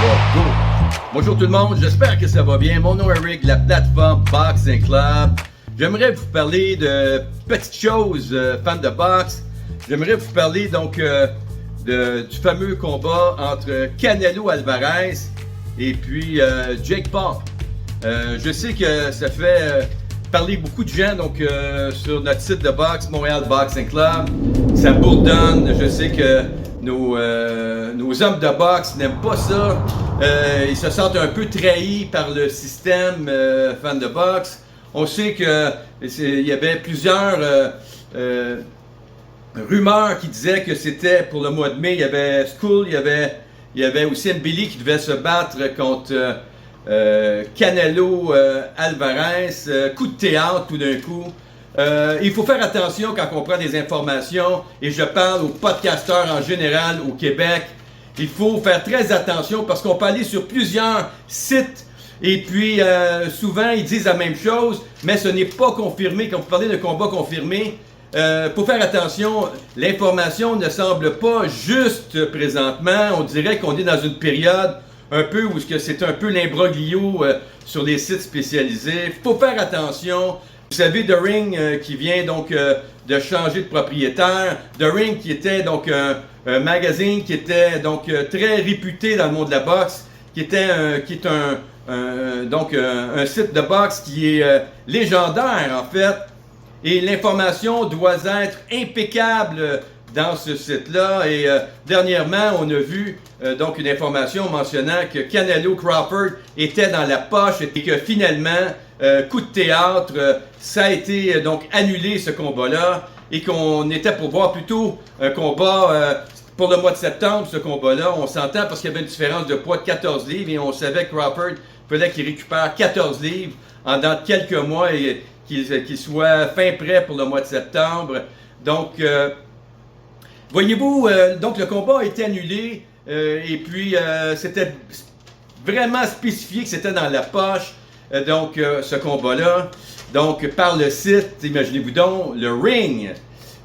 Go! Bonjour tout le monde, j'espère que ça va bien. Mon nom est Rick, la plateforme Boxing Club. J'aimerais vous parler de petites choses, fans de boxe. J'aimerais vous parler donc du fameux combat entre Canelo Alvarez et puis Jake Paul. Je sais que ça fait parler beaucoup de gens donc sur notre site de boxe, Montréal Boxing Club. Ça bourdonne, je sais que nos hommes de boxe n'aiment pas ça. Ils se sentent un peu trahis par le système fan de boxe. On sait qu'il y avait plusieurs rumeurs qui disaient que c'était pour le mois de mai. Il y avait Skull, il y avait aussi Mbili qui devait se battre contre Canelo Alvarez. Coup de théâtre tout d'un coup. Il faut faire attention quand on prend des informations, et je parle aux podcasteurs en général au Québec. Il faut faire très attention parce qu'on peut aller sur plusieurs sites et puis souvent ils disent la même chose, mais ce n'est pas confirmé. Quand vous parlez de combat confirmé, faut faire attention, l'information ne semble pas juste présentement. On dirait qu'on est dans une période un peu où c'est un peu l'imbroglio sur les sites spécialisés. Faut faire attention. Vous savez, The Ring qui vient donc de changer de propriétaire. The Ring qui était donc un magazine qui était donc très réputé dans le monde de la boxe, qui est un site de boxe qui est légendaire en fait. Et l'information doit être impeccable dans ce site-là. Et dernièrement, on a vu donc une information mentionnant que Canelo Crawford était dans la poche et que finalement, coup de théâtre, ça a été donc annulé ce combat-là et qu'on était pour voir plutôt un combat pour le mois de septembre, ce combat-là. On s'entend parce qu'il y avait une différence de poids de 14 livres et on savait que Crawford fallait qu'il récupère 14 livres en dans quelques mois et qu'il soit fin prêt pour le mois de septembre. Donc, voyez-vous, donc le combat a été annulé et puis c'était vraiment spécifié que c'était dans la poche, ce combat-là. Donc, par le site, imaginez-vous donc, le Ring.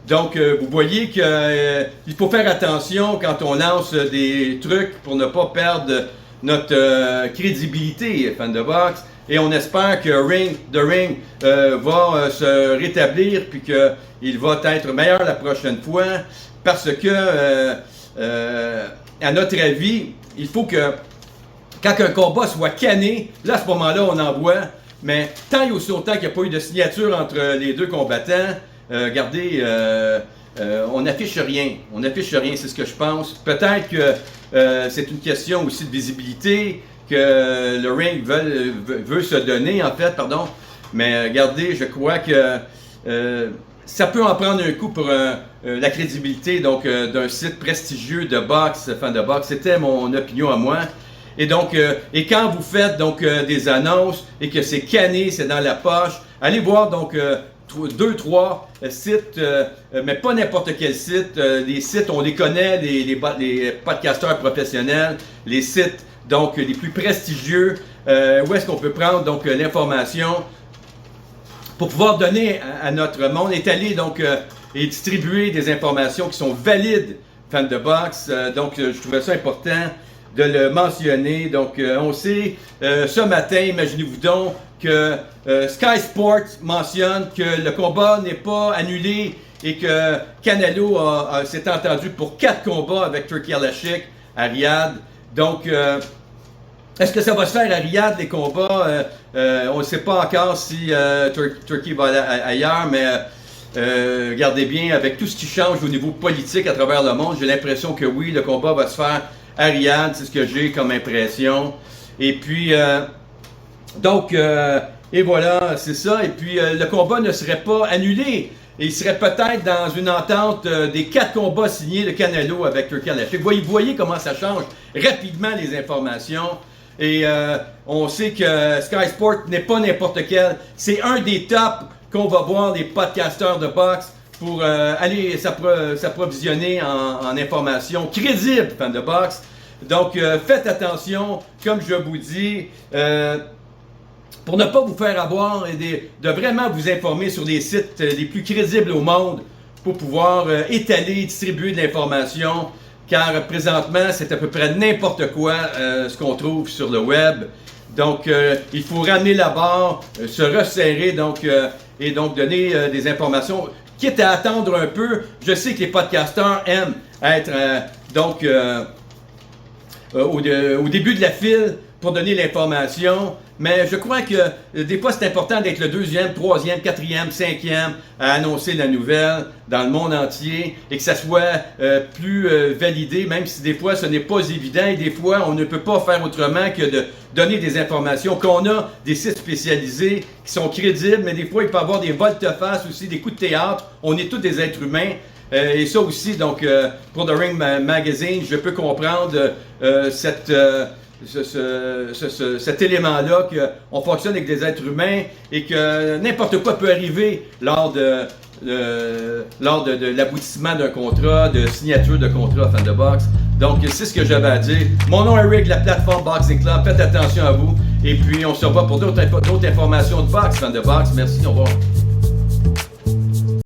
Donc, vous voyez qu'il faut faire attention quand on lance des trucs pour ne pas perdre notre crédibilité, fan de boxe. Et on espère que The Ring va se rétablir puis qu'il va être meilleur la prochaine fois. Parce que, à notre avis, il faut que quand un combat soit canné, là à ce moment-là on envoie. Mais tant et aussi longtemps qu'il n'y a pas eu de signature entre les deux combattants, regardez, on n'affiche rien. On n'affiche rien, c'est ce que je pense. Peut-être que c'est une question aussi de visibilité que le Ring veut se donner, en fait, pardon. Mais regardez, je crois que ça peut en prendre un coup pour la crédibilité donc d'un site prestigieux de boxe, fan de boxe. C'était mon opinion à moi. Et donc, et quand vous faites donc des annonces et que c'est canné, c'est dans la poche, allez voir donc 2-3 sites, mais pas n'importe quel site. Les sites, on les connaît, les podcasteurs professionnels, les sites donc les plus prestigieux, où est-ce qu'on peut prendre donc l'information pour pouvoir donner à notre monde, étaler donc et distribuer des informations qui sont valides, fans de boxe. Donc, je trouvais ça important de le mentionner. Donc, on sait ce matin, imaginez-vous donc, que Sky Sports mentionne que le combat n'est pas annulé et que Canelo s'est entendu pour 4 combats avec Turki Al-Ashik à Riyad. Donc, est-ce que ça va se faire à Riyad, les combats? On ne sait pas encore si Turki va aller ailleurs, mais regardez bien, avec tout ce qui change au niveau politique à travers le monde, j'ai l'impression que oui, le combat va se faire à Riyad, c'est ce que j'ai comme impression. Et puis, et voilà, c'est ça. Et puis, le combat ne serait pas annulé. Et il serait peut-être dans une entente des 4 combats signés de Canelo avec Turki Al-Ashik. Vous voyez comment ça change rapidement les informations. Et on sait que Sky Sport n'est pas n'importe quel. C'est un des tops qu'on va voir les podcasteurs de boxe pour aller s'approvisionner en informations crédibles, fans de boxe. Donc, faites attention, comme je vous dis, pour ne pas vous faire avoir et de vraiment vous informer sur les sites les plus crédibles au monde pour pouvoir étaler, distribuer de l'information car présentement, c'est à peu près n'importe quoi ce qu'on trouve sur le web. Donc, il faut ramener la barre, se resserrer et donc donner des informations, quitte à attendre un peu. Je sais que les podcasteurs aiment être au début de la file pour donner l'information, mais je crois que des fois c'est important d'être le 2e, 3e, 4e, 5e à annoncer la nouvelle dans le monde entier et que ça soit plus validé, même si des fois ce n'est pas évident et des fois on ne peut pas faire autrement que de donner des informations, qu'on a des sites spécialisés qui sont crédibles, mais des fois il peut y avoir des volte-face aussi, des coups de théâtre. On est tous des êtres humains. Et ça aussi, donc, pour The Ring Magazine, je peux comprendre cet élément-là, qu'on fonctionne avec des êtres humains et que n'importe quoi peut arriver lors de l'aboutissement d'un contrat, de signature de contrat Fan de Boxe. Donc, c'est ce que j'avais à dire. Mon nom est Rick, la plateforme Boxing Club. Faites attention à vous. Et puis, on se revoit pour d'autres informations de boxe, Fan de Boxe. Merci, au revoir.